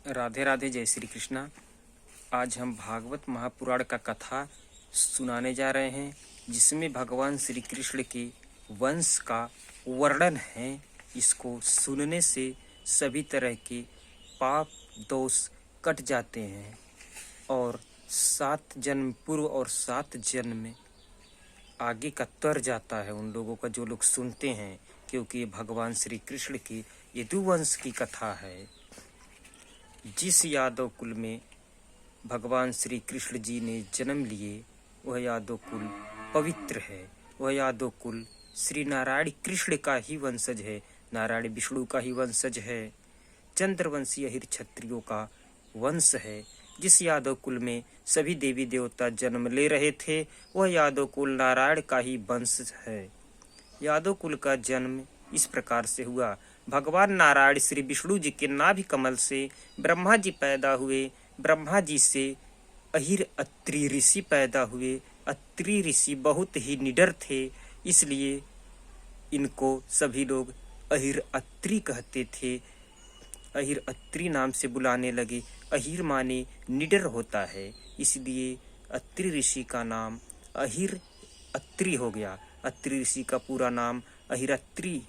राधे राधे, जय श्री कृष्णा। आज हम भागवत महापुराण का कथा सुनाने जा रहे हैं, जिसमें भगवान श्री कृष्ण के वंश का वर्णन है। इसको सुनने से सभी तरह के पाप दोष कट जाते हैं और 7 जन्म पूर्व और 7 जन्म में आगे का तर जाता है उन लोगों का जो लोग सुनते हैं, क्योंकि भगवान श्री कृष्ण के यदुवंश की कथा है। जिस यादव कुल में भगवान श्री कृष्ण जी ने जन्म लिए वह यादव कुल पवित्र है। वह यादव कुल श्री नारायण कृष्ण का ही वंशज है, नारायण विष्णु का ही वंशज है। चंद्रवंशी अहिर क्षत्रियों का वंश है। जिस यादव कुल में सभी देवी देवता जन्म ले रहे थे वह यादव कुल नारायण का ही वंश है। यादव कुल का जन्म इस प्रकार से हुआ। भगवान नारायण श्री विष्णु जी के नाभि कमल से ब्रह्मा जी पैदा हुए। ब्रह्मा जी से अहिर अत्रि ऋषि पैदा हुए। अत्रि ऋषि बहुत ही निडर थे, इसलिए इनको सभी लोग अहिर अत्रि कहते थे। अहिर अत्रि नाम से बुलाने लगे। अहिर माने निडर होता है, इसलिए अत्रि ऋषि का नाम अहिर अत्रि हो गया। अत्रि ऋषि का पूरा नाम अहिर अत्रि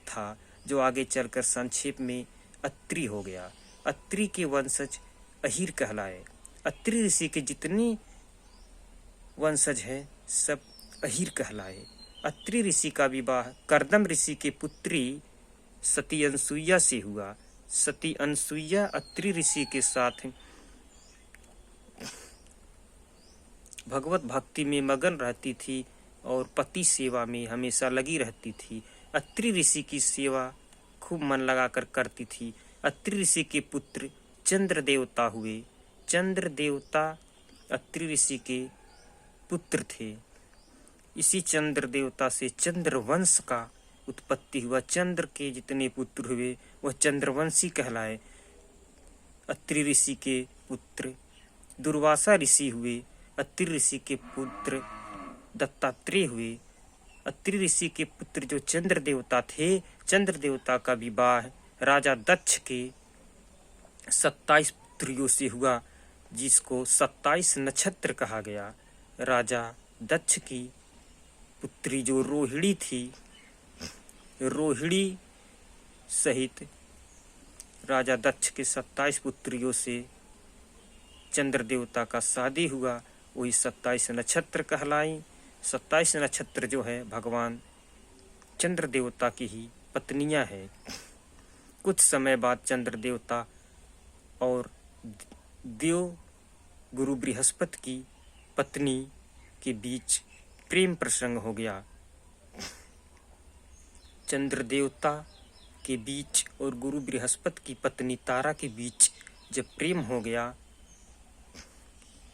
था, जो आगे चलकर संक्षेप में अत्रि हो गया। अत्रि के वंशज अहिर कहलाए। अत्रि ऋषि के जितने वंशज हैं सब अहिर कहलाए। अत्रि ऋषि का विवाह कर्दम ऋषि के पुत्री सती अनसुईया से हुआ। सती अनसुईया अत्रि ऋषि के साथ भगवत भक्ति में मगन रहती थी और पति सेवा में हमेशा लगी रहती थी। अत्रि ऋषि की सेवा खूब मन लगाकर करती थी। अत्रि ऋषि के पुत्र चंद्र देवता हुए। चंद्र देवता अत्रि ऋषि के पुत्र थे। इसी चंद्र देवता से चंद्रवंश का उत्पत्ति हुआ। चंद्र के जितने पुत्र हुए वह चंद्रवंशी कहलाए। अत्रि ऋषि के पुत्र दुर्वासा ऋषि हुए। अत्रि ऋषि के पुत्र दत्तात्रेय हुए। अत्रि ऋषि के पुत्र जो चंद्र देवता थे, चंद्र देवता का विवाह राजा दक्ष के 27 पुत्रियों से हुआ, जिसको 27 नक्षत्र कहा गया। राजा दक्ष की पुत्री जो रोहिणी थी, रोहिणी सहित राजा दक्ष के 27 पुत्रियों से चंद्र देवता का शादी हुआ, वही 27 नक्षत्र कहलाई। 27 नक्षत्र जो है भगवान चंद्र देवता की ही पत्नियां हैं। कुछ समय बाद चंद्र देवता और देव गुरु बृहस्पति की पत्नी के बीच प्रेम प्रसंग हो गया। चंद्र देवता के बीच और गुरु बृहस्पति की पत्नी तारा के बीच जब प्रेम हो गया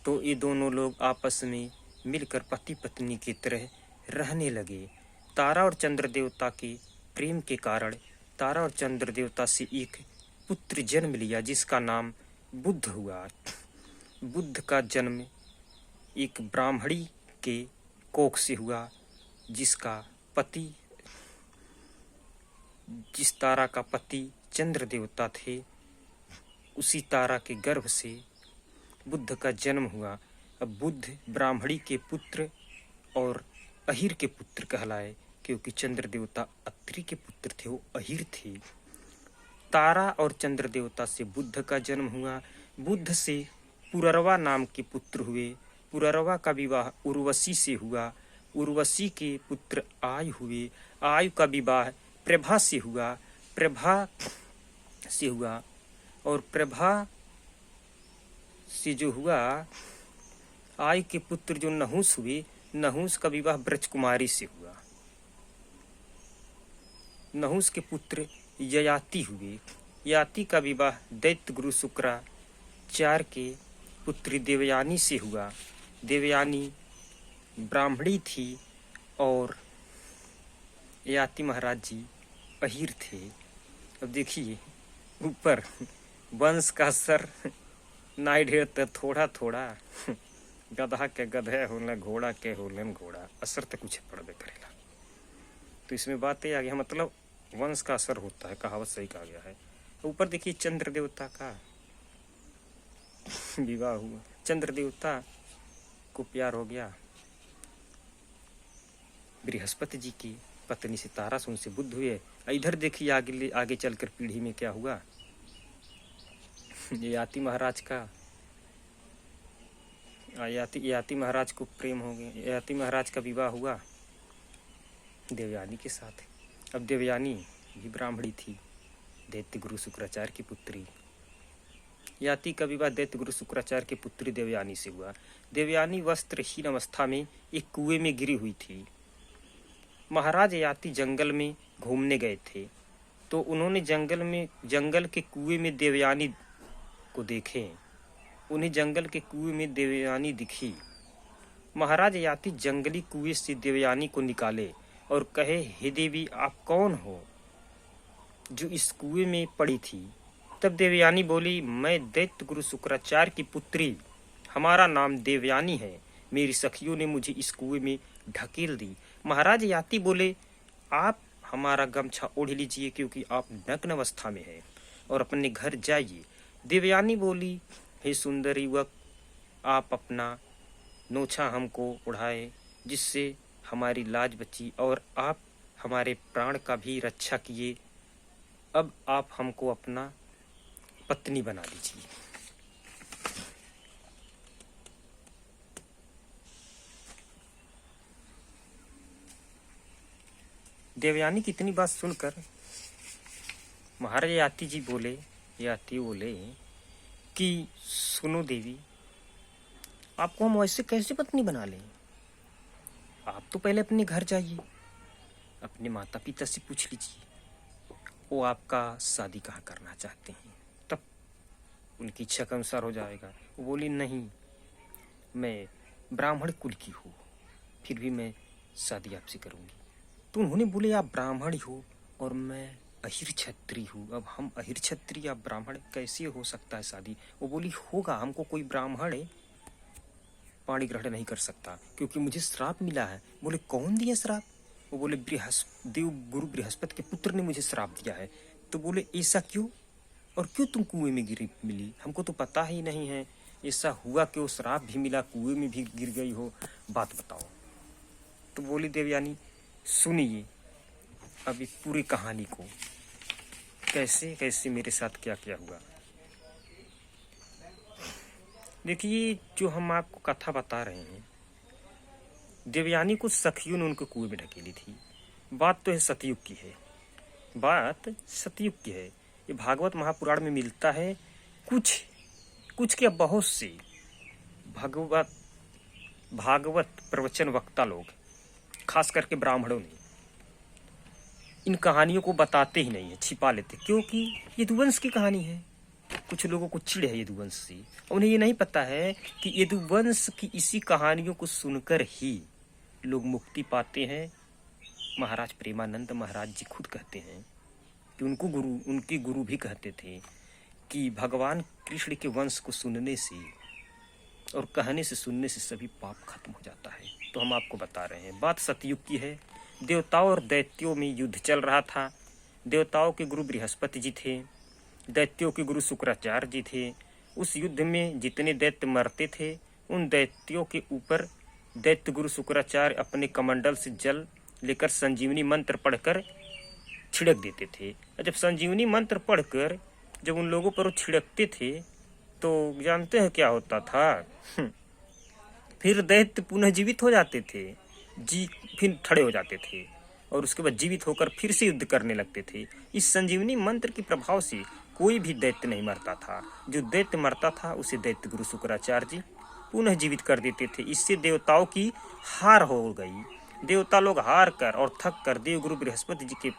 तो ये दोनों लोग आपस में मिलकर पति पत्नी की तरह रहने लगे। तारा और चंद्र देवता के प्रेम के कारण तारा और चंद्र देवता से एक पुत्र जन्म लिया, जिसका नाम बुद्ध हुआ। बुद्ध का जन्म एक ब्राह्मणी के कोख से हुआ, जिस तारा का पति चंद्र देवता थे, उसी तारा के गर्भ से बुद्ध का जन्म हुआ। अब बुद्ध ब्राह्मणी के पुत्र और अहिर के पुत्र कहलाए, क्योंकि चंद्र देवता अत्रि के पुत्र थे, वो अहिर थे। तारा और चंद्र देवता से बुद्ध का जन्म हुआ। बुद्ध से पुररवा नाम के पुत्र हुए। पुररवा का विवाह उर्वशी से हुआ। उर्वशी के पुत्र आयु हुए। आयु का विवाह प्रभा से हुआ। और प्रभा से जो हुआ, आयु के पुत्र जो नहुस हुए, नहुस का विवाह ब्रजकुमारी से हुआ। नहुस के पुत्र ययाति हुए। याति का विवाह दैत्य गुरु शुक्राचार्य के पुत्री देवयानी से हुआ। देवयानी ब्राह्मणी थी और याति महाराज जी अहिर थे। अब देखिए ऊपर वंश का सर नाई ढेर त थोड़ा थोड़ा, गधा के गधे होलन घोड़ा के होलन घोड़ा, असर तो कुछ पड़बे करेला। तो इसमें बात ये आ गया, मतलब वंश का असर होता है, कहावत सही कहा गया है। ऊपर देखिए चंद्र देवता का विवाह हुआ, चंद्र देवता को प्यार हो गया बृहस्पति जी की पत्नी से, तारा से उनसे बुद्ध हुए। इधर देखिए आगे आगे चलकर पीढ़ी में क्या हुआ। ययाति महाराज का ययाति महाराज को प्रेम हो गया, ययाति महाराज का विवाह हुआ देवयानी के साथ। अब देवयानी भी ब्राह्मणी थी, दैत्य गुरु शुक्राचार्य की पुत्री। ययाति का विवाह दैत्य गुरु शुक्राचार्य की पुत्री देवयानी से हुआ। देवयानी वस्त्रहीन अवस्था में एक कुएं में गिरी हुई थी। महाराज ययाति जंगल में घूमने गए थे तो उन्होंने जंगल के कुएं में देवयानी को देखे। उन्हें जंगल के कुएं में देवयानी दिखी। महाराज ययाति जंगली कुएं से देवयानी को निकाले और कहे, हे देवी, आप कौन हो जो इस कुएं में पड़ी थी? तब देवयानी बोली, मैं दैत्य गुरु शुक्राचार्य की पुत्री, हमारा नाम देवयानी है। मेरी सखियों ने मुझे इस कुएं में ढकेल दी। महाराज ययाति बोले, आप हमारा गमछा ओढ़ लीजिए क्योंकि आप नग्न अवस्था में हैं और अपने घर जाइए। देवयानी बोली, हे सुंदर युवक, आप अपना नोछा हमको उड़ाए जिससे हमारी लाज बची और आप हमारे प्राण का भी रक्षा किए। अब आप हमको अपना पत्नी बना लीजिए। देवयानी की इतनी बात सुनकर महाराज ययाति बोले कि सुनो देवी, आपको हम ऐसे कैसे पत्नी बना लें? आप तो पहले अपने घर जाइए, अपने माता पिता से पूछ लीजिए वो आपका शादी कहाँ करना चाहते हैं, तब उनकी इच्छा के अनुसार हो जाएगा। वो बोली, नहीं, मैं ब्राह्मण कुल की हूँ, फिर भी मैं शादी आपसे करूँगी। तो उन्होंने बोले, आप ब्राह्मण हो और मैं अहिर क्षत्रिय हूँ। अब हम अहिर क्षत्रिय या ब्राह्मण कैसे हो सकता है शादी? वो बोली, होगा, हमको कोई ब्राह्मण पाणी ग्रहण नहीं कर सकता क्योंकि मुझे श्राप मिला है। बोले, कौन दिया श्राप? वो बोले, देव गुरु बृहस्पति के पुत्र ने मुझे श्राप दिया है। तो बोले, ऐसा क्यों और क्यों तुम कुएं में गिरी मिली? हमको तो पता ही नहीं है, ऐसा हुआ क्यों? श्राप भी मिला, कुएं में भी गिर गई हो, बात बताओ। तो बोली देवयानी, सुनिए अभी पूरी कहानी को, कैसे कैसे मेरे साथ क्या क्या हुआ। देखिए, जो हम आपको कथा बता रहे हैं, देवयानी को सखियों ने उनको कुएं में ढकेली थी। बात तो है सतयुग की है, बात सतयुग की है। ये भागवत महापुराण में मिलता है। कुछ क्या बहुत से भागवत प्रवचन वक्ता लोग, खास करके ब्राह्मणों ने, इन कहानियों को बताते ही नहीं है, छिपा लेते, क्योंकि यदुवंश की कहानी है। कुछ लोगों को चिढ़ है यदुवंश से। उन्हें ये नहीं पता है कि यदुवंश की इसी कहानियों को सुनकर ही लोग मुक्ति पाते हैं। महाराज प्रेमानंद महाराज जी खुद कहते हैं कि उनके गुरु भी कहते थे कि भगवान कृष्ण के वंश को सुनने से और कहने से, सुनने से सभी पाप खत्म हो जाता है। तो हम आपको बता रहे हैं, बात सतयुग की है। देवताओं और दैत्यों में युद्ध चल रहा था। देवताओं के गुरु बृहस्पति जी थे, दैत्यों के गुरु शुक्राचार्य जी थे। उस युद्ध में जितने दैत्य मरते थे, उन दैत्यों के ऊपर दैत्य गुरु शुक्राचार्य अपने कमंडल से जल लेकर संजीवनी मंत्र पढ़कर छिड़क देते थे। और जब संजीवनी मंत्र पढ़कर जब उन लोगों पर वो छिड़कते थे तो जानते हैं क्या होता था? फिर दैत्य पुनः जीवित हो जाते थे, फिर खड़े हो जाते थे और उसके बाद जीवित होकर फिर से युद्ध करने लगते थे। इस संजीवनी मंत्र के प्रभाव से कोई भी दैत्य नहीं मरता था। जो दैत्य मरता था उसे दैत्य गुरु शुक्राचार्य जी पुनः जीवित कर देते थे। इससे देवताओं की हार हो गई। देवता लोग हार कर और थक कर देवगुरु बृहस्पति जी के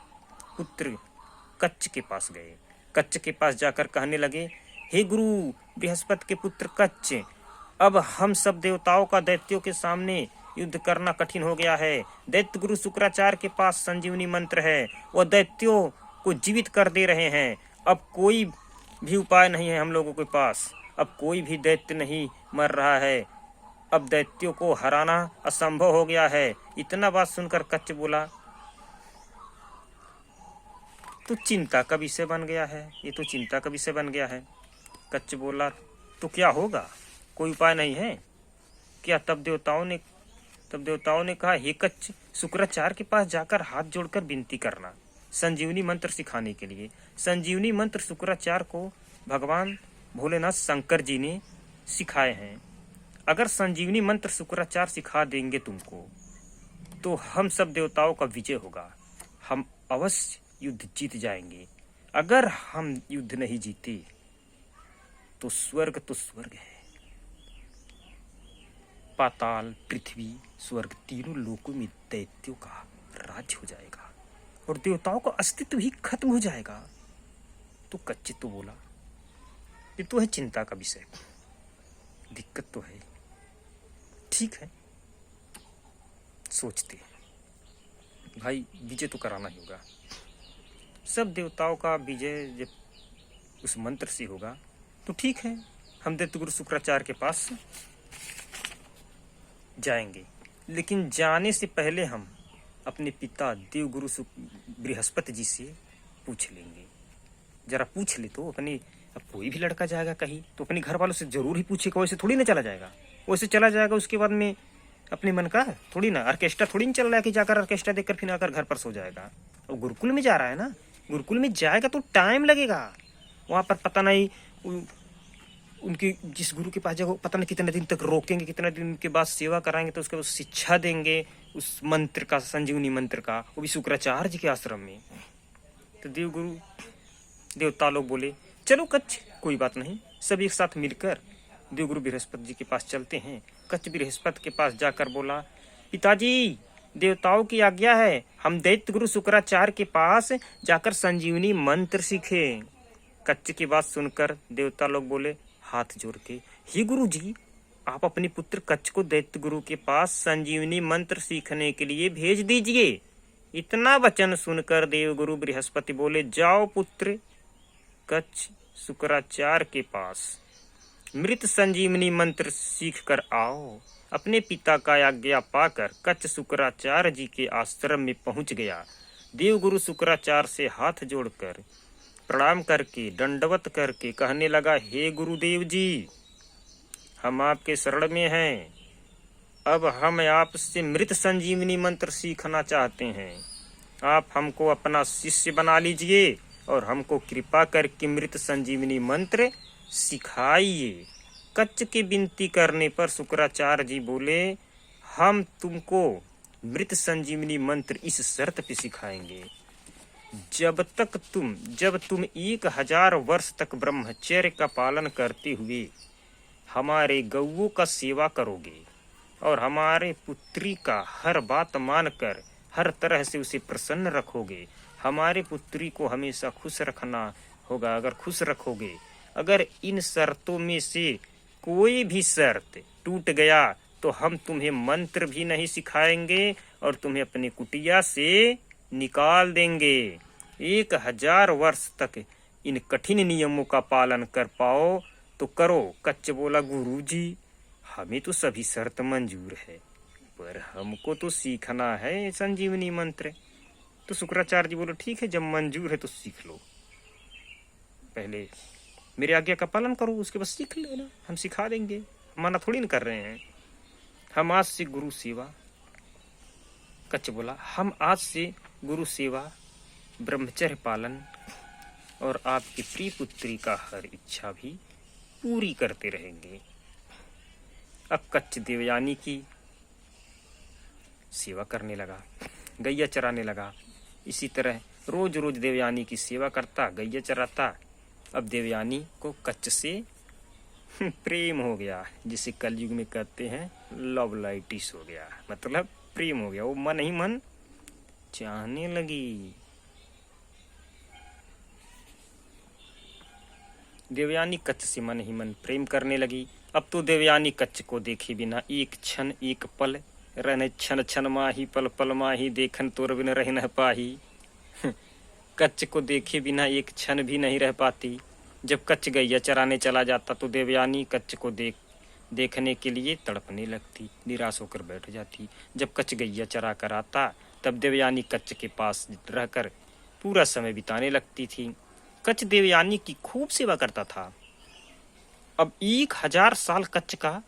पुत्र कच्च के पास गए। कच्च के पास जाकर कहने लगे, हे गुरु बृहस्पति के पुत्र कच्च, अब हम सब देवताओं का दैत्यों के सामने युद्ध करना कठिन हो गया है। दैत्य गुरु शुक्राचार्य के पास संजीवनी मंत्र है, वह दैत्यों को जीवित कर दे रहे हैं। अब कोई भी उपाय नहीं है हम लोगों के पास, अब कोई भी दैत्य नहीं मर रहा है, अब दैत्यों को हराना असंभव हो गया है। इतना बात सुनकर कच्च बोला, तो चिंता का विषय बन गया है, ये तो चिंता का विषय बन गया है। कच्च बोला तो क्या होगा, कोई उपाय नहीं है क्या? तब देवताओं ने कहा, हे कच्च, शुक्राचार्य के पास जाकर हाथ जोड़कर विनती करना संजीवनी मंत्र सिखाने के लिए। संजीवनी मंत्र शुक्राचार्य को भगवान भोलेनाथ शंकर जी ने सिखाए हैं। अगर संजीवनी मंत्र शुक्राचार्य सिखा देंगे तुमको तो हम सब देवताओं का विजय होगा, हम अवश्य युद्ध जीत जाएंगे। अगर हम युद्ध नहीं जीते तो स्वर्ग है, पाताल, पृथ्वी, स्वर्ग तीनों लोकों में दैत्यों का राज्य हो जाएगा और देवताओं का अस्तित्व ही खत्म हो जाएगा। तो कच्चे तो बोला, ये तो है चिंता का विषय, दिक्कत तो है, ठीक है सोचते हैं भाई, विजय तो कराना ही होगा। सब देवताओं का विजय जब उस मंत्र से होगा तो ठीक है, हम दैत्य गुरु शुक्राचार्य के पास जाएंगे। लेकिन जाने से पहले हम अपने पिता देवगुरु बृहस्पति जी से पूछ लेंगे। जरा पूछ ले तो अपने, अब कोई भी लड़का जाएगा कहीं तो अपने घर वालों से जरूर ही पूछेगा, वैसे थोड़ी ना चला जाएगा। वैसे चला जाएगा उसके बाद में अपने मन का थोड़ी ना, ऑर्केस्ट्रा थोड़ी ना चल रहा है कि जाकर ऑर्केस्ट्रा देखकर फिर आकर घर पर सो जाएगा। और गुरुकुल में जा रहा है ना, गुरुकुल में जाएगा तो टाइम लगेगा वहां पर, पता नहीं उनकी जिस गुरु के पास जाओ पता नहीं कितने दिन तक रोकेंगे, कितने दिन के बाद सेवा कराएंगे, तो उसके बाद शिक्षा देंगे उस मंत्र का, संजीवनी मंत्र का, वो भी शुक्राचार्य जी के आश्रम में। तो देवता लोग बोले चलो कच्छ, कोई बात नहीं, सब एक साथ मिलकर देवगुरु बृहस्पति जी के पास चलते हैं। कच्छ बृहस्पति के पास जाकर बोला, पिताजी देवताओं की आज्ञा है, हम दैत्य गुरु शुक्राचार्य के पास जाकर संजीवनी मंत्र सीखे। कच्छ की बात सुनकर देवता लोग बोले हाथ जोड़ के, हे गुरु जी, आप अपने पुत्र कच्छ को दैत्य गुरु के पास संजीवनी मंत्र सीखने के लिए भेज दीजिए। इतना वचन सुनकर देवगुरु बृहस्पति बोले, जाओ पुत्र, कच्छ शुक्राचार्य के पास मृत संजीवनी मंत्र सीख कर आओ। अपने पिता का आज्ञा पाकर कच्छ शुक्राचार्य जी के आश्रम में पहुंच गया। देवगुरु शुक्राचार्य से हाथ जोड़कर प्रणाम करके दंडवत करके कहने लगा, हे गुरुदेव जी, हम आपके शरण में हैं। अब हम आपसे मृत संजीवनी मंत्र सीखना चाहते हैं। आप हमको अपना शिष्य बना लीजिए और हमको कृपा करके मृत संजीवनी मंत्र सिखाइए। कच्छ की विनती करने पर शुक्राचार्य जी बोले, हम तुमको मृत संजीवनी मंत्र इस शर्त पे सिखाएंगे, जब तुम 1000 वर्ष तक ब्रह्मचर्य का पालन करते हुए हमारे गौओं का सेवा करोगे और हमारे पुत्री का हर बात मानकर हर तरह से उसे प्रसन्न रखोगे। हमारे पुत्री को हमेशा खुश रखना होगा। अगर खुश रखोगे, अगर इन शर्तों में से कोई भी शर्त टूट गया तो हम तुम्हें मंत्र भी नहीं सिखाएंगे और तुम्हें अपनी कुटिया से निकाल देंगे। 1000 वर्ष तक इन कठिन नियमों का पालन कर पाओ तो करो। कच्छ बोला, गुरुजी, हमें तो सभी शर्त मंजूर है, पर हमको तो सीखना है संजीवनी मंत्र। तो शुक्राचार्य जी बोले, ठीक है, जब मंजूर है तो सीख लो, पहले मेरी आज्ञा का पालन करो, उसके बाद सीख लेना, हम सिखा देंगे, मना थोड़ी न कर रहे हैं। हम आज से गुरु सेवा, कच्छ बोला, हम आज से गुरु सेवा, ब्रह्मचर्य पालन और आपकी प्रिय पुत्री का हर इच्छा भी पूरी करते रहेंगे। अब कच्छ देवयानी की सेवा करने लगा, गैया चराने लगा। इसी तरह रोज रोज देवयानी की सेवा करता, गैया चराता। अब देवयानी को कच्छ से प्रेम हो गया, जिसे कलयुग में कहते हैं लव लाइटिस हो गया, मतलब प्रेम हो गया। वो मन ही मन चाहने लगी। देवयानी कच्छ से मन ही मन प्रेम करने लगी। अब तो देवयानी कच्छ को देखे बिना एक क्षण एक पल रहने, क्षण क्षण माही पल पल माही, देखन तोर बिन रह न पाही। कच्छ को देखे बिना एक क्षण भी नहीं रह पाती। जब कच्छ गैया चराने चला जाता तो देवयानी कच्छ को देखने के लिए तड़पने लगती, निराश होकर बैठ जाती। जब कच्छ गैया चरा कर आता तब देवयानी कच्छ के पास रहकर पूरा समय बिताने लगती थी। कच्छ देवयानी की खूब सेवा करता था। अब 1000 साल कच्छ का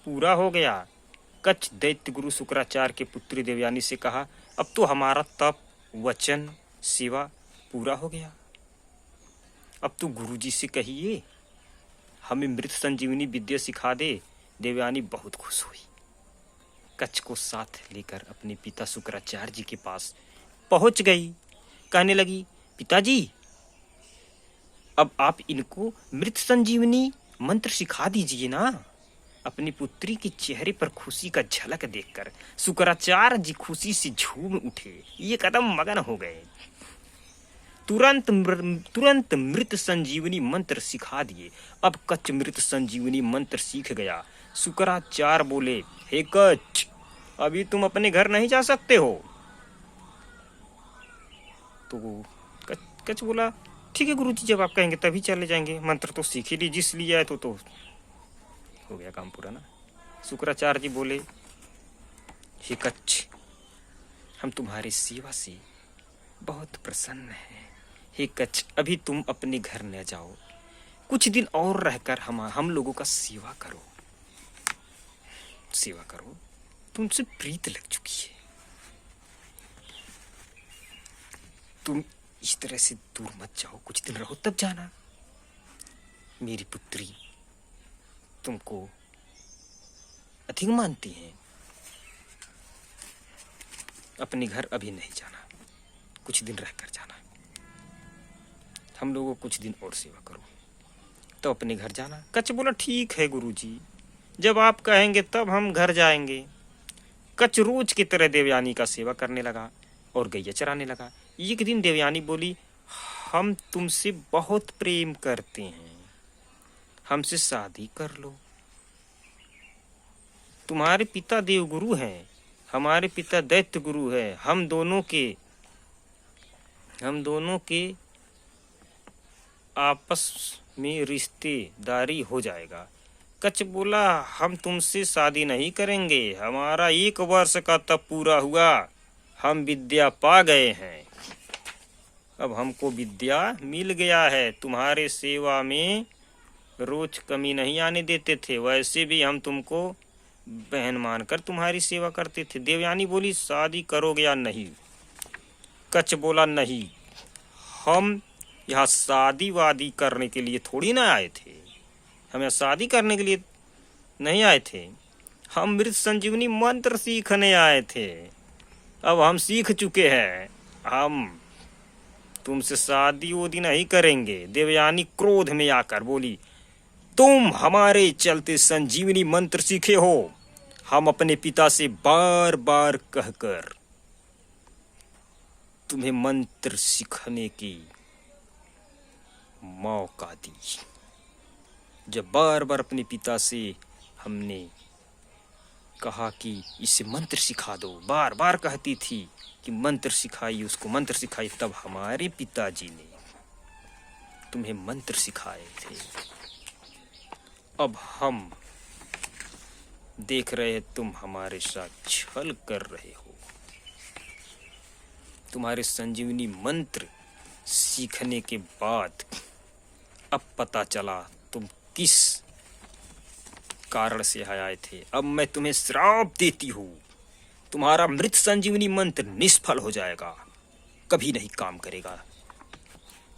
पूरा हो गया। कच्छ दैत्य गुरु शुक्राचार्य के पुत्री देवयानी से कहा, अब तो हमारा तप, वचन, सेवा पूरा हो गया। अब तो गुरुजी से कहिए हमें मृत संजीवनी विद्या सिखा दे। देवयानी बहुत खुश हुई। कच्छ को साथ लेकर अपने पिता शुक्राचार्य जी के पास पहुंच गई। कहने लगी, पिताजी, अब आप इनको मृत संजीवनी मंत्र सिखा दीजिए ना। अपनी पुत्री के चेहरे पर खुशी का झलक देखकर शुक्राचार्य जी खुशी से झूम उठे, ये कदम मगन हो गए। तुरंत मृत संजीवनी मंत्र सिखा दिए। अब कच्छ मृत संजीवनी मंत्र सीख गया। शुक्राचार्य बोले, हे कच्छ, अभी तुम अपने घर नहीं जा सकते हो। तो कच्छ बोला, ठीक है गुरुजी, जब आप कहेंगे तभी चले जाएंगे। मंत्र तो सीख ही ली, जिस लिए आए तो हो गया काम पूरा ना। शुक्राचार्य जी बोले, हे कच्छ, हम तुम्हारी सेवा से बहुत प्रसन्न हैं। हे कच्छ, अभी तुम अपने घर न जाओ, कुछ दिन और रहकर हम लोगों का सेवा करो। तुमसे प्रीत लग चुकी है। तुम इस तरह से दूर मत जाओ, कुछ दिन रहो तब जाना। मेरी पुत्री तुमको अधिक मानती है। अपने घर अभी नहीं जाना, कुछ दिन रहकर जाना। हम लोगों कुछ दिन और सेवा करो, तो अपने घर जाना। कच्छ बोला, ठीक है गुरुजी, जब आप कहेंगे तब हम घर जाएंगे। कच्छ रोज की तरह देवयानी का सेवा करने लगा और गैया चराने लगा। एक दिन देवयानी बोली, हम तुमसे बहुत प्रेम करते हैं, हमसे शादी कर लो। तुम्हारे पिता देवगुरु हैं, हमारे पिता दैत्य गुरु हैं। हम दोनों के आपस में रिश्तेदारी हो जाएगा। कच्छ बोला, हम तुमसे शादी नहीं करेंगे, हमारा 1 वर्ष का तप पूरा हुआ, हम विद्या पा गए हैं। अब हमको विद्या मिल गया है। तुम्हारे सेवा में रोज कमी नहीं आने देते थे, वैसे भी हम तुमको बहन मानकर तुम्हारी सेवा करते थे। देवयानी बोली, शादी करोगे या नहीं? कच्छ बोला, नहीं, हम यहाँ शादी वादी करने के लिए थोड़ी ना आए थे। हम यहाँ शादी करने के लिए नहीं आए थे, हम मृत संजीवनी मंत्र सीखने आए थे। अब हम सीख चुके हैं, हम तुमसे शादी वोदी नहीं करेंगे। देवयानी क्रोध में आकर बोली, तुम हमारे चलते संजीवनी मंत्र सीखे हो। हम अपने पिता से बार बार कहकर तुम्हें मंत्र सीखने की मौका दी। जब बार बार अपने पिता से हमने कहा कि इसे मंत्र सिखा दो, बार बार कहती थी कि मंत्र सिखाइए उसको, मंत्र सिखाइए, तब हमारे पिताजी ने तुम्हें मंत्र सिखाए थे। अब हम देख रहे हैं तुम हमारे साथ छल कर रहे हो। तुम्हारे संजीवनी मंत्र सीखने के बाद अब पता चला तुम किस कारण से आए थे। अब मैं तुम्हें श्राप देती हूँ, तुम्हारा मृत संजीवनी मंत्र निष्फल हो जाएगा, कभी नहीं काम करेगा।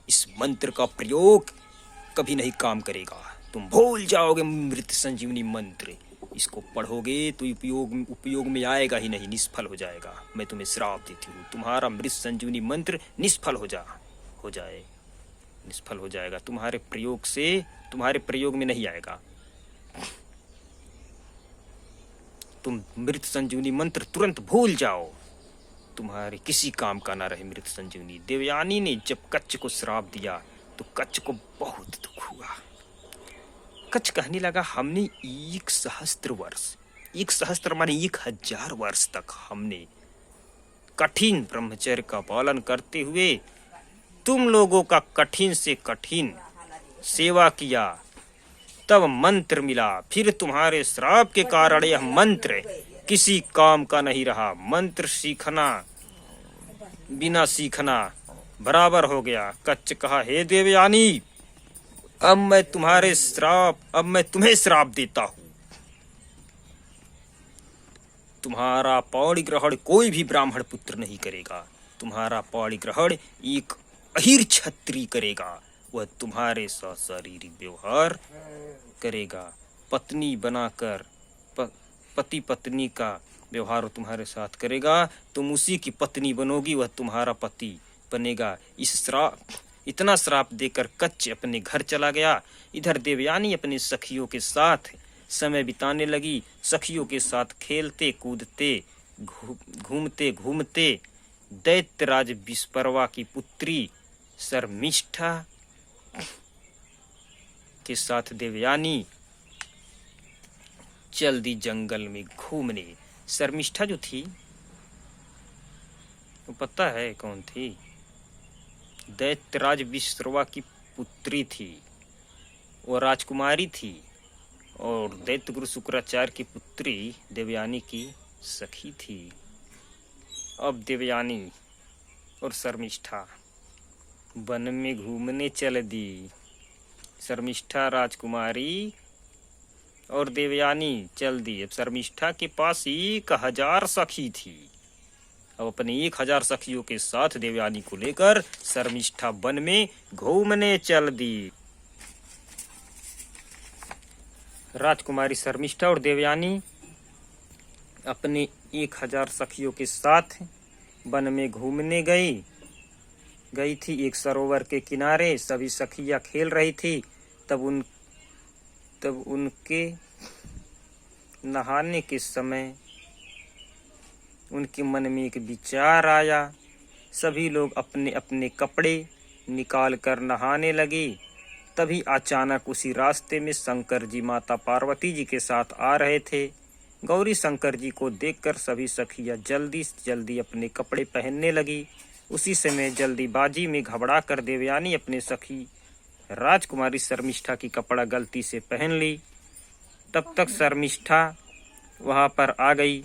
इस मंत्र का प्रयोग कभी नहीं काम करेगा, तुम भूल जाओगे मृत संजीवनी मंत्र। इसको पढ़ोगे तो उपयोग में आएगा ही नहीं, निष्फल हो जाएगा। मैं तुम्हें श्राप देती हूँ, तुम्हारा मृत संजीवनी मंत्र निष्फल हो जाएगा। तुम्हारे प्रयोग में नहीं आएगा। तुम मृत संजीवनी मंत्र तुरंत भूल जाओ, तुम्हारे किसी काम का ना रहे मृत संजीवनी। देवयानी ने जब कच्छ को श्राप दिया तो कच्छ को बहुत दुख हुआ। कच्छ कहने लगा, हमने 1,000 माने 1000 वर्ष तक हमने कठिन ब्रह्मचर्य का पालन करते हुए तुम लोगों का कठिन से कठिन सेवा किया, तब मंत्र मिला। फिर तुम्हारे श्राप के कारण यह मंत्र किसी काम का नहीं रहा। मंत्र सीखना, बिना सीखना बराबर हो गया। कच्छ कहा, हे देवयानी, अब मैं तुम्हें श्राप देता हूँ। तुम्हारा पौड़ी ग्रहण कोई भी ब्राह्मण पुत्र नहीं करेगा। तुम्हारा पौड़ी ग्रहण एक अहिर क्षत्रिय करेगा। वह तुम्हारे साथ शारीरिक व्यवहार करेगा। पत्नी बनाकर पति पत्नी का व्यवहार तुम्हारे साथ करेगा। तुम उसी की पत्नी बनोगी, वह तुम्हारा पति बनेगा। इतना श्राप देकर कच्छ अपने घर चला गया। इधर देवयानी अपनी सखियों के साथ समय बिताने लगी। सखियों के साथ खेलते कूदते घूमते घूमते दैत्यराज विस्परवा की पुत्री शर्मिष्ठा के साथ देवयानी चल दी जंगल में घूमने। शर्मिष्ठा जो थी, वो पता है कौन थी? दैत्यराज विस्परवा की पुत्री थी। वो राजकुमारी थी और दैत्य गुरु शुक्राचार्य की पुत्री देवयानी की सखी थी। अब देवयानी और शर्मिष्ठा वन में घूमने चल दी। शर्मिष्ठा राजकुमारी और देवयानी चल दी। अब शर्मिष्ठा के पास 1000 सखी थी। अब अपने 1000 सखियों के साथ देवयानी को लेकर शर्मिष्ठा वन में घूमने चल दी। राजकुमारी शर्मिष्ठा और देवयानी अपने 1000 सखियों के साथ वन में घूमने गई थी। एक सरोवर के किनारे सभी सखियां खेल रही थी। तब उनके नहाने के समय उनके मन में एक विचार आया। सभी लोग अपने अपने कपड़े निकाल कर नहाने लगे। तभी अचानक उसी रास्ते में शंकर जी माता पार्वती जी के साथ आ रहे थे। गौरी शंकर जी को देखकर सभी सखियां जल्दी से जल्दी अपने कपड़े पहनने लगी। उसी समय जल्दीबाजी में घबरा कर देवयानी अपने सखी राजकुमारी शर्मिष्ठा की कपड़ा गलती से पहन ली। तब तक शर्मिष्ठा वहां पर आ गई।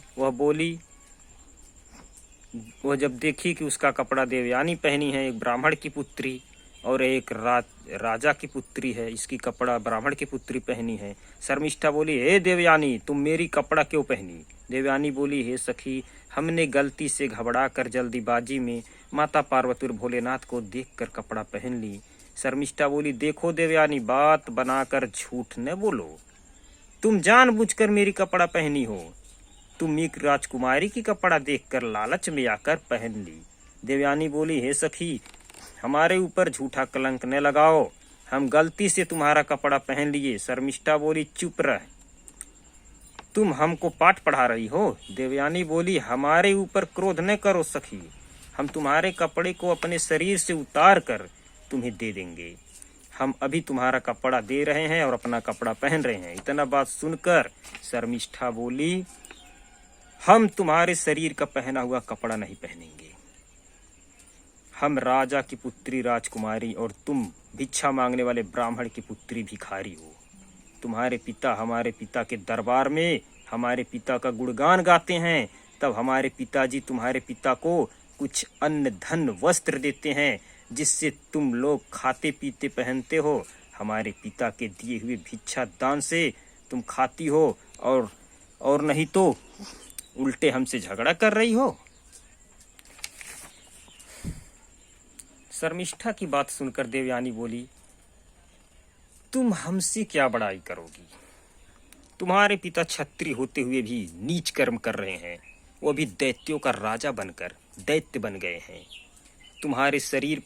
वह जब देखी कि उसका कपड़ा देवयानी पहनी है, एक ब्राह्मण की पुत्री और एक राजा की पुत्री है, इसकी कपड़ा ब्राह्मण की पुत्री पहनी है। शर्मिष्ठा बोली, हे देवयानी, तुम मेरी कपड़ा क्यों पहनी? देवयानी बोली, हे सखी, हमने गलती से घबरा कर जल्दीबाजी में माता पार्वती और भोलेनाथ को देखकर कपड़ा पहन ली। शर्मिष्ठा बोली, देखो देवयानी, बात बनाकर झूठ न बोलो। तुम जानबूझकर मेरी कपड़ा पहनी हो। तुम एक राजकुमारी की कपड़ा देखकर लालच में आकर पहन ली। देवयानी बोली, हे सखी, हमारे ऊपर झूठा कलंक न लगाओ। हम गलती से तुम्हारा कपड़ा पहन लिए। शर्मिष्ठा बोली, चुप रह, तुम हमको पाठ पढ़ा रही हो। देवयानी बोली, हमारे ऊपर क्रोध न करो सखी, हम तुम्हारे कपड़े को अपने शरीर से उतार कर तुम्हें दे देंगे। हम अभी तुम्हारा कपड़ा दे रहे हैं और अपना कपड़ा पहन रहे हैं। इतना बात सुनकर शर्मिष्ठा बोली, हम तुम्हारे शरीर का पहना हुआ कपड़ा नहीं पहनेंगे। हम राजा की पुत्री राजकुमारी और तुम भिक्षा मांगने वाले ब्राह्मण की पुत्री भिखारी हो। तुम्हारे पिता हमारे पिता के दरबार में हमारे पिता का गुणगान गाते हैं। तब हमारे पिताजी तुम्हारे पिता को कुछ अन्न धन वस्त्र देते हैं, जिससे तुम लोग खाते पीते पहनते हो। हमारे पिता के दिए हुए भिक्षा दान से तुम खाती हो और नहीं तो उल्टे हमसे झगड़ा कर रही हो। शर्मिष्ठा की बात सुनकर देवयानी बोली, तुम हमसे क्या बड़ाई करोगी? तुम्हारे पिता क्षत्रिय होते हुए भी नीच कर्म कर रहे हैं। वो भी दैत्यों का राजा बनकर दैत्य बन गए हैं। तुम्हारे शरीर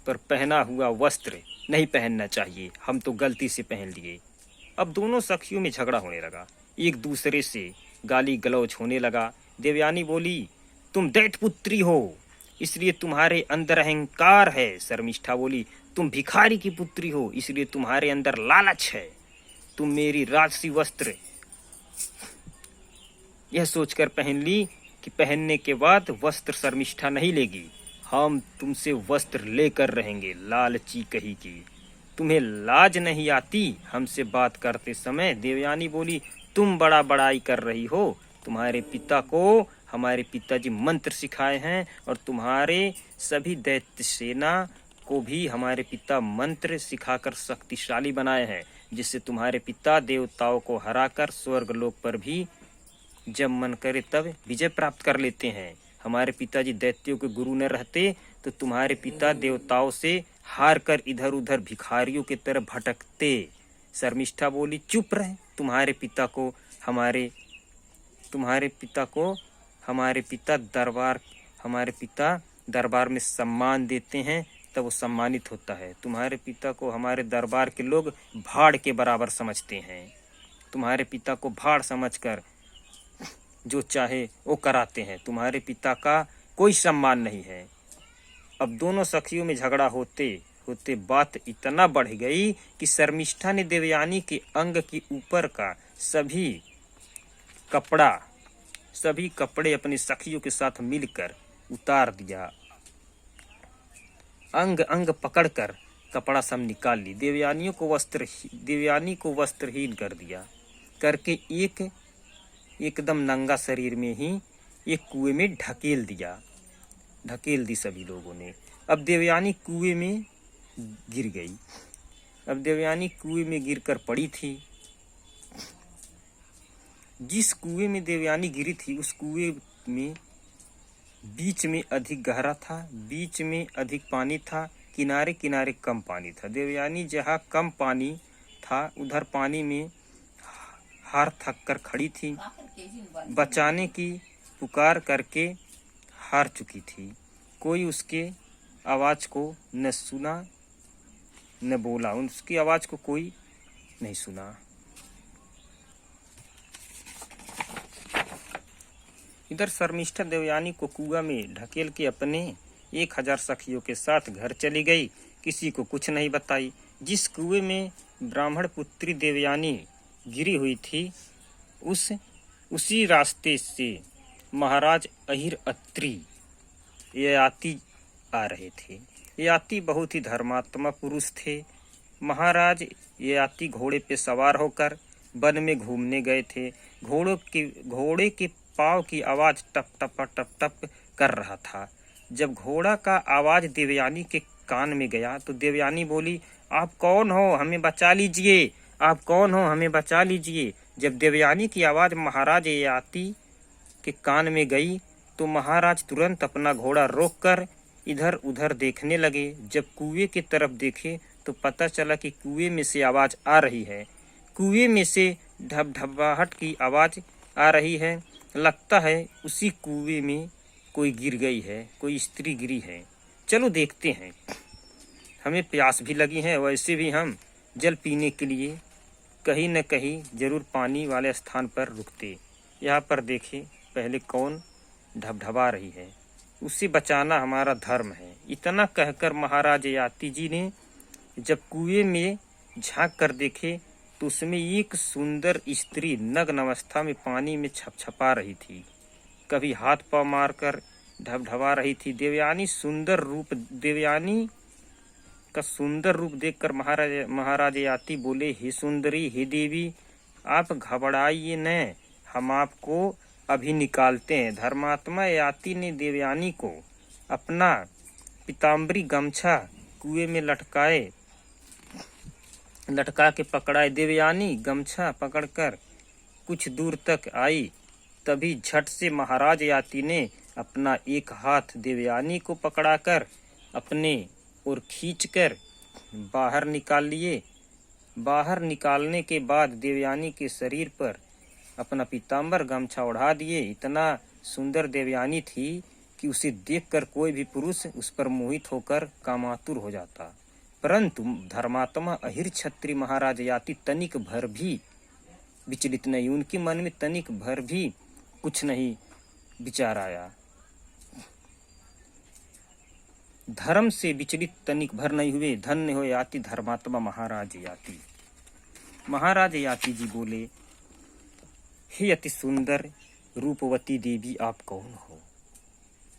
पर पहना हुआ वस्त्र नहीं पहनना चाहिए, हम तो गलती से पहन लिए। अब दोनों सखियों में झगड़ा होने लगा, एक दूसरे से गाली गलौज होने लगा। देवयानी बोली, तुम दैत्य पुत्री हो, इसलिए तुम्हारे अंदर अहंकार है। शर्मिष्ठा बोली, तुम भिखारी की पुत्री हो, इसलिए तुम्हारे अंदर लालच है। तुम मेरी राजसी वस्त्र यह सोचकर पहन ली कि पहनने के बाद वस्त्र शर्मिष्ठा नहीं लेगी, हम तुमसे वस्त्र लेकर रहेंगे। लालची कही की, तुम्हें लाज नहीं आती हमसे बात करते समय? देवयानी बोली, तुम बड़ा बड़ाई कर रही हो। तुम्हारे पिता को हमारे पिताजी मंत्र सिखाए हैं और तुम्हारे सभी दैत्य सेना को भी हमारे पिता मंत्र सिखाकर शक्तिशाली बनाए हैं, जिससे तुम्हारे पिता देवताओं को हराकर स्वर्ग लोक पर भी जब मन करे तब विजय प्राप्त कर लेते हैं। हमारे पिताजी दैत्यों के गुरु न रहते तो तुम्हारे पिता देवताओं से हार कर इधर उधर भिखारियों की तरह भटकते। शर्मिष्ठा बोली, चुप रहे, तुम्हारे पिता हमारे पिता दरबार में सम्मान देते हैं तब वो सम्मानित होता है। तुम्हारे पिता को हमारे दरबार के लोग भाड़ के बराबर समझते हैं। तुम्हारे पिता को भाड़ समझकर जो चाहे वो कराते हैं। तुम्हारे पिता का कोई सम्मान नहीं है। अब दोनों सखियों में झगड़ा होते होते बात इतना बढ़ गई कि शर्मिष्ठा ने देवयानी के अंग के ऊपर का सभी कपड़े अपनी सखियों के साथ मिलकर उतार दिया। अंग अंग पकड़कर कपड़ा सब निकाल ली। देवयानी को वस्त्रहीन कर दिया, करके एकदम नंगा शरीर में ही एक कुएं में ढकेल दी सभी लोगों ने। अब देवयानी कुएं में गिर गई। अब देवयानी कुएं में गिरकर पड़ी थी। जिस कुएं में देवयानी गिरी थी उस कुएं में बीच में अधिक गहरा था, बीच में अधिक पानी था, किनारे किनारे कम पानी था। देवयानी जहाँ कम पानी था उधर पानी में हार थक कर खड़ी थी। बचाने की पुकार करके हार चुकी थी। कोई उसके आवाज को न सुना न बोला, उसकी आवाज को कोई नहीं सुना। इधर शर्मिष्ठा देवयानी को कुआं में ढकेल के अपने 1000 सखियों के साथ घर चली गई। किसी को कुछ नहीं बताई। जिस कुएं में ब्राह्मण पुत्री देवयानी गिरी हुई थी उसी रास्ते से महाराज अहिर अत्रि ययाति आ रहे थे। ययाति बहुत ही धर्मात्मा पुरुष थे। महाराज ययाति घोड़े पे सवार होकर वन में घूमने गए थे। घोड़े के पाँव की आवाज टप टप कर रहा था। जब घोड़ा का आवाज देवयानी के कान में गया तो देवयानी बोली, आप कौन हो, हमें बचा लीजिए, आप कौन हो, हमें बचा लीजिए। जब देवयानी की आवाज महाराज ययाति के कान में गई तो महाराज तुरंत अपना घोड़ा रोककर इधर उधर देखने लगे। जब कुएं की तरफ देखे तो पता चला कि कुएं में से आवाज आ रही है। कुएं में से ढबढबाहट की आवाज आ रही है। लगता है उसी कुएं में कोई गिर गई है, कोई स्त्री गिरी है। चलो देखते हैं। हमें प्यास भी लगी है, वैसे भी हम जल पीने के लिए कहीं न कहीं जरूर पानी वाले स्थान पर रुकते। यहाँ पर देखें पहले कौन ढबढबा रही है, उसे बचाना हमारा धर्म है। इतना कहकर महाराज ययाति जी ने जब कुएं में झांक कर देखे तो उसमें एक सुंदर स्त्री नग्न अवस्था में पानी में छपछपा रही थी, कभी हाथ पांव मारकर ढबढबा रही थी। देवयानी का सुंदर रूप देखकर महाराज ययाति बोले, हे सुंदरी, हे देवी, आप घबराइए न, हम आपको अभी निकालते हैं। धर्मात्मा ययाति ने देवयानी को अपना पीताम्बरी गमछा कुएं में लटका के पकड़ाए। देवयानी गमछा पकड़कर कुछ दूर तक आई, तभी झट से महाराज ययाति ने अपना एक हाथ देवयानी को पकड़ाकर अपने और खींचकर बाहर निकाल लिए। बाहर निकालने के बाद देवयानी के शरीर पर अपना पीताम्बर गमछा ओढ़ा दिए। इतना सुंदर देवयानी थी कि उसे देखकर कोई भी पुरुष उस पर मोहित होकर कामातुर हो जाता। परंतु धर्मात्मा अहिर क्षत्रिय महाराज ययाति तनिक भर भी विचलित नहीं, उनके मन में तनिक भर भी कुछ नहीं विचार आया। धर्म से विचलित तनिक भर नहीं हुए। धन्य हो ययाति धर्मात्मा महाराज ययाति। महाराज ययाति जी बोले, हे अति सुंदर रूपवती देवी, आप कौन हो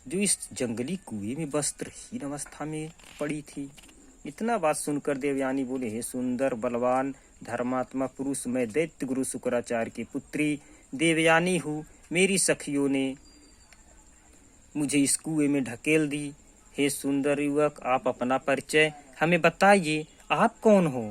जो इस जंगली कुएं में वस्त्रहीन अवस्था में पड़ी थी? इतना बात सुनकर देवयानी बोले, हे सुंदर बलवान धर्मात्मा पुरुष, मैं दैत्य गुरु शुक्राचार्य की पुत्री देवयानी हूँ। मेरी सखियों ने मुझे इस कुएं में ढकेल दी। हे सुंदर युवक, आप अपना परिचय हमें बताइए, आप कौन हो?